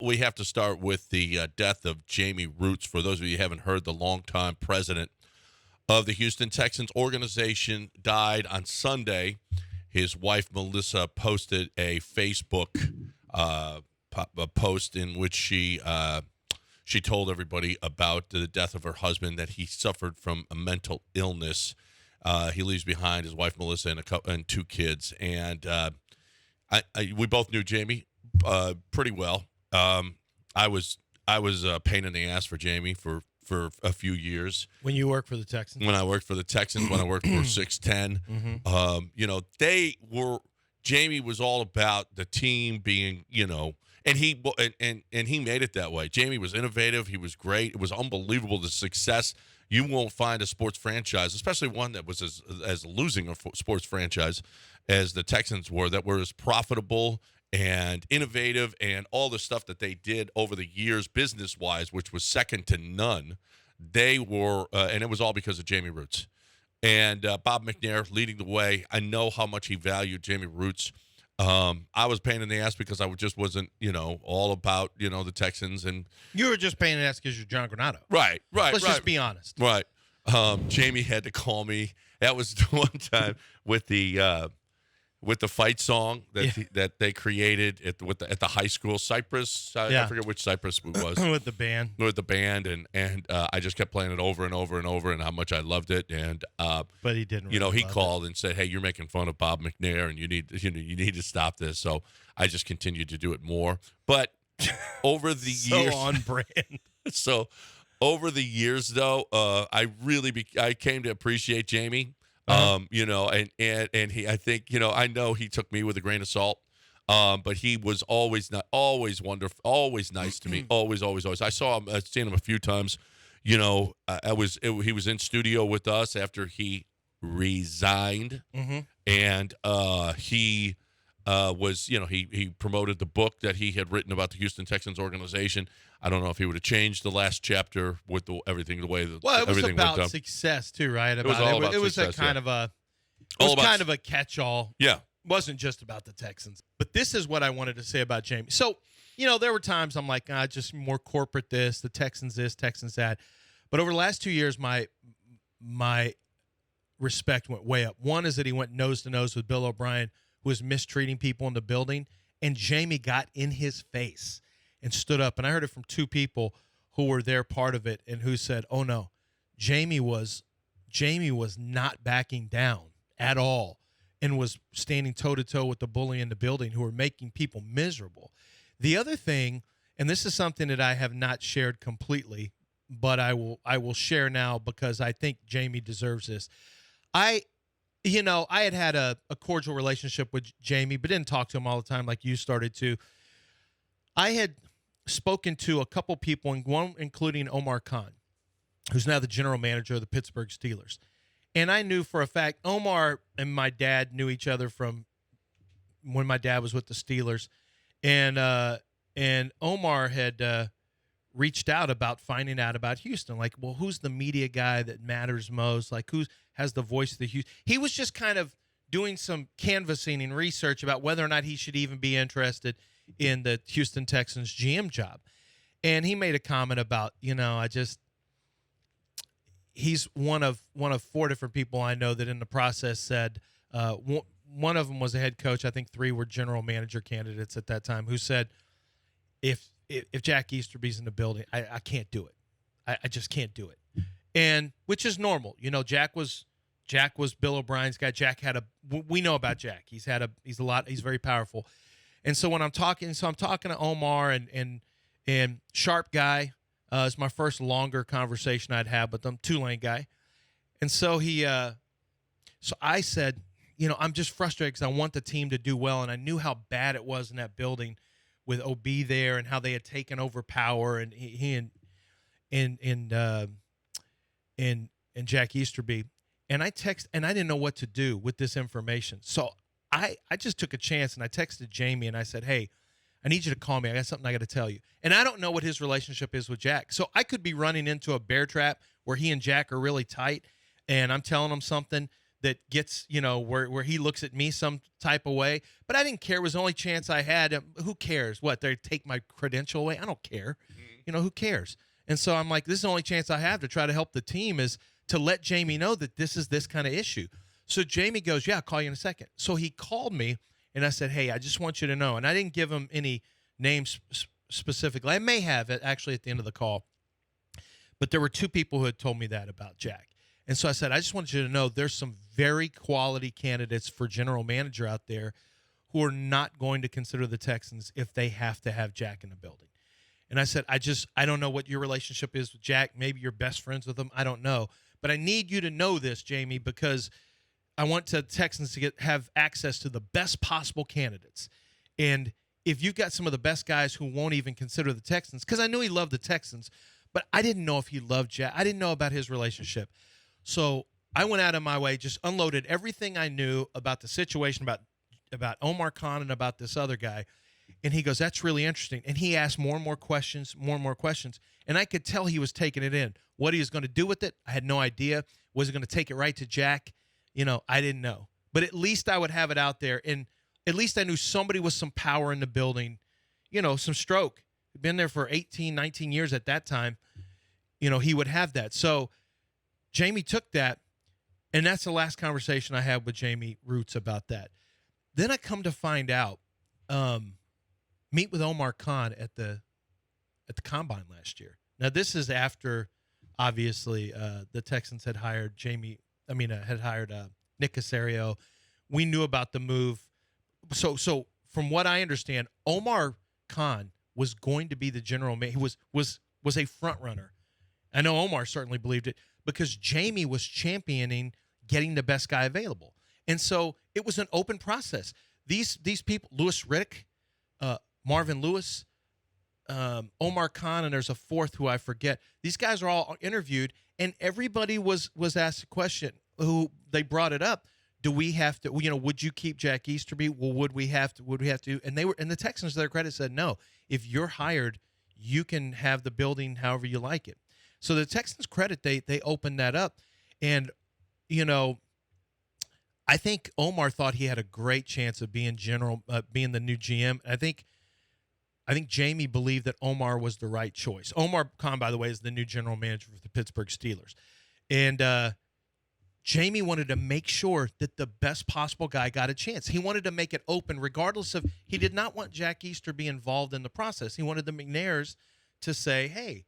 we have to start with the death of Jamey Rootes. For those of you who haven't heard, the longtime president of the Houston Texans organization died on Sunday. His wife, Melissa, posted a Facebook a post in which she told everybody about the death of her husband, that he suffered from a mental illness. He leaves behind his wife, Melissa, and two kids. And we both knew Jamey pretty well. I was a pain in the ass for Jamey for a few years. When you worked for the Texans? When I worked for the Texans, when I worked for 610. Jamey was all about the team being, and he made it that way. Jamey was innovative. He was great. It was unbelievable, the success. You won't find a sports franchise, especially one that was as losing a sports franchise as the Texans were, that were as profitable and innovative and all the stuff that they did over the years business-wise, which was second to none. They were, and it was all because of Jamey Rootes. And Bob McNair leading the way. I know how much he valued Jamey Rootes. I was paying in the ass because I just wasn't, all about, the Texans. And you were just paying in the ass because you're John Granado. Right. Let's just be honest. Right. Jamey had to call me. That was the one time with the fight song that they created at the high school, Cypress. I forget which Cypress it was. With the band. With the band, and I just kept playing it over and over and over, and how much I loved it. And but he didn't. Really he called and said, "Hey, you're making fun of Bob McNair, and you need to stop this." So I just continued to do it more. But over the years, on brand. So over the years, though, I came to appreciate Jamey. And he, I think, I know he took me with a grain of salt, but he was always wonderful, always nice to me, always. I saw him, I've seen him a few times. He was in studio with us after he resigned, and he was, he promoted the book that he had written about the Houston Texans organization. I don't know if he would have changed the last chapter with everything the way that everything was about went success too, right? It was all about it was success, kind of a catch-all. Yeah, it wasn't just about the Texans. But this is what I wanted to say about Jamey. So, there were times I'm like, just more corporate this, the Texans this, Texans that. But over the last 2 years, my respect went way up. One is that he went nose to nose with Bill O'Brien, who was mistreating people in the building, and Jamey got in his face and stood up. And I heard it from two people who were there part of it and who said, oh, no, Jamey was not backing down at all and was standing toe-to-toe with the bully in the building who were making people miserable. The other thing, and this is something that I have not shared completely, but I will share now because I think Jamey deserves this. I had a cordial relationship with Jamey, but didn't talk to him all the time like you started to. I had spoken to a couple people, including Omar Khan, who's now the general manager of the Pittsburgh Steelers. And I knew for a fact Omar and my dad knew each other from when my dad was with the Steelers. And Omar had reached out about finding out about Houston. Like, well, who's the media guy that matters most? Like, who has the voice of the Houston? He was just kind of doing some canvassing and research about whether or not he should even be interested in the Houston Texans GM job. And he made a comment about, he's one of four different people I know that in the process said, one of them was a head coach. I think three were general manager candidates at that time, who said, if Jack Easterby's in the building, I can't do it. I just can't do it. And which is normal. Jack was Bill O'Brien's guy. Jack we know about Jack. He's very powerful. And so when I'm talking to Omar and Sharp guy. It's my first longer conversation I'd have with them, Tulane guy. And so so I said, I'm just frustrated because I want the team to do well. And I knew how bad it was in that building with OB there and how they had taken over power, and he and Jack Easterby. And I didn't know what to do with this information. So I just took a chance and I texted Jamey and I said, hey, I need you to call me. I got something I got to tell you. And I don't know what his relationship is with Jack. So I could be running into a bear trap where he and Jack are really tight, and I'm telling him something that gets, where he looks at me some type of way. But I didn't care. It was the only chance I had. Who cares? What, they take my credential away? I don't care. Who cares? And so I'm like, this is the only chance I have to try to help the team, is to let Jamey know that this is this kind of issue. So Jamey goes, yeah, I'll call you in a second. So he called me, and I said, hey, I just want you to know. And I didn't give him any names specifically. I may have it actually at the end of the call. But there were two people who had told me that about Jack. And so I said, I just want you to know there's some very quality candidates for general manager out there who are not going to consider the Texans if they have to have Jack in the building. And I said, I don't know what your relationship is with Jack. Maybe you're best friends with him. I don't know. But I need you to know this, Jamey, because I want the Texans to have access to the best possible candidates. And if you've got some of the best guys who won't even consider the Texans, because I knew he loved the Texans, but I didn't know if he loved Jack. I didn't know about his relationship. So I went out of my way, just unloaded everything I knew about the situation, about Omar Khan and about this other guy. And he goes, that's really interesting. And he asked more and more questions. And I could tell he was taking it in. What he was going to do with it, I had no idea. Was he going to take it right to Jack? I didn't know. But at least I would have it out there. And at least I knew somebody with some power in the building, some stroke. He'd been there for 18, 19 years at that time. He would have that. So Jamey took that, and that's the last conversation I had with Jamey Rootes about that. Then I come to find out, meet with Omar Khan at the Combine last year. Now, this is after, obviously, the Texans had hired Nick Caserio. We knew about the move. So from what I understand, Omar Khan was going to be the general manager. He was a front runner. I know Omar certainly believed it, because Jamey was championing getting the best guy available. And so it was an open process. These people, Louis Riddick, Marvin Lewis, Omar Khan, and there's a fourth who I forget. These guys are all interviewed, and everybody was asked a question. Who they brought it up. Do we have to, would you keep Jack Easterby? Well, would we have to? And the Texans, to their credit, said, no, if you're hired, you can have the building however you like it. So the Texans' credit, they opened that up. And, I think Omar thought he had a great chance of being being the new GM. I think Jamey believed that Omar was the right choice. Omar Khan, by the way, is the new general manager for the Pittsburgh Steelers. And Jamey wanted to make sure that the best possible guy got a chance. He wanted to make it open regardless of – he did not want Jack Easterby involved in the process. He wanted the McNairs to say, hey,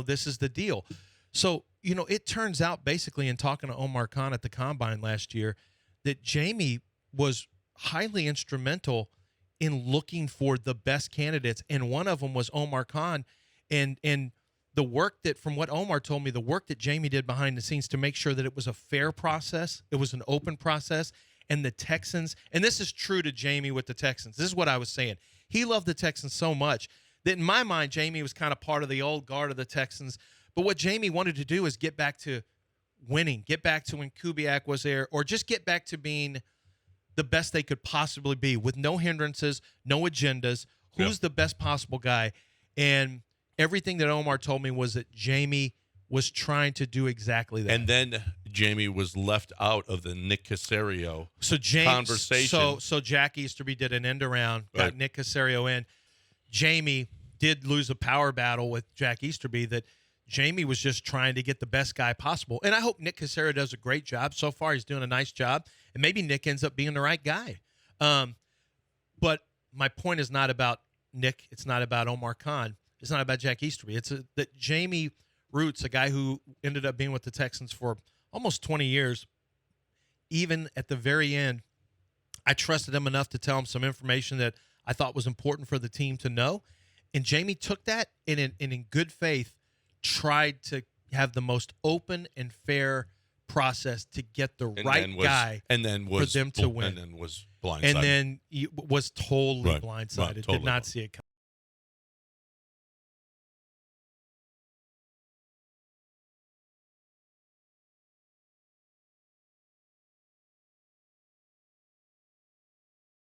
this is the deal. So, it turns out basically in talking to Omar Khan at the Combine last year that Jamey was highly instrumental in looking for the best candidates, and one of them was Omar Khan. And the work that, from what Omar told me, the work that Jamey did behind the scenes to make sure that it was a fair process, it was an open process, and the Texans, and this is true to Jamey with the Texans. This is what I was saying. He loved the Texans so much that in my mind, Jamey was kind of part of the old guard of the Texans. But what Jamey wanted to do is get back to winning, get back to when Kubiak was there, or just get back to being the best they could possibly be with no hindrances, no agendas. Who's the best possible guy? And everything that Omar told me was that Jamey was trying to do exactly that. And then Jamey was left out of the Nick Caserio conversation. So Jack Easterby did an end around, got Nick Caserio in. Jamey did lose a power battle with Jack Easterby that Jamey was just trying to get the best guy possible. And I hope Nick Caserio does a great job. So far, he's doing a nice job. And maybe Nick ends up being the right guy. But my point is not about Nick. It's not about Omar Khan. It's not about Jack Easterby. It's that Jamey Rootes, a guy who ended up being with the Texans for almost 20 years, even at the very end, I trusted him enough to tell him some information that I thought was important for the team to know. And Jamey took that and in good faith tried to have the most open and fair process to get the right guy for them to win. And then was blindsided. And then was totally blindsided. Totally. Did not see it coming.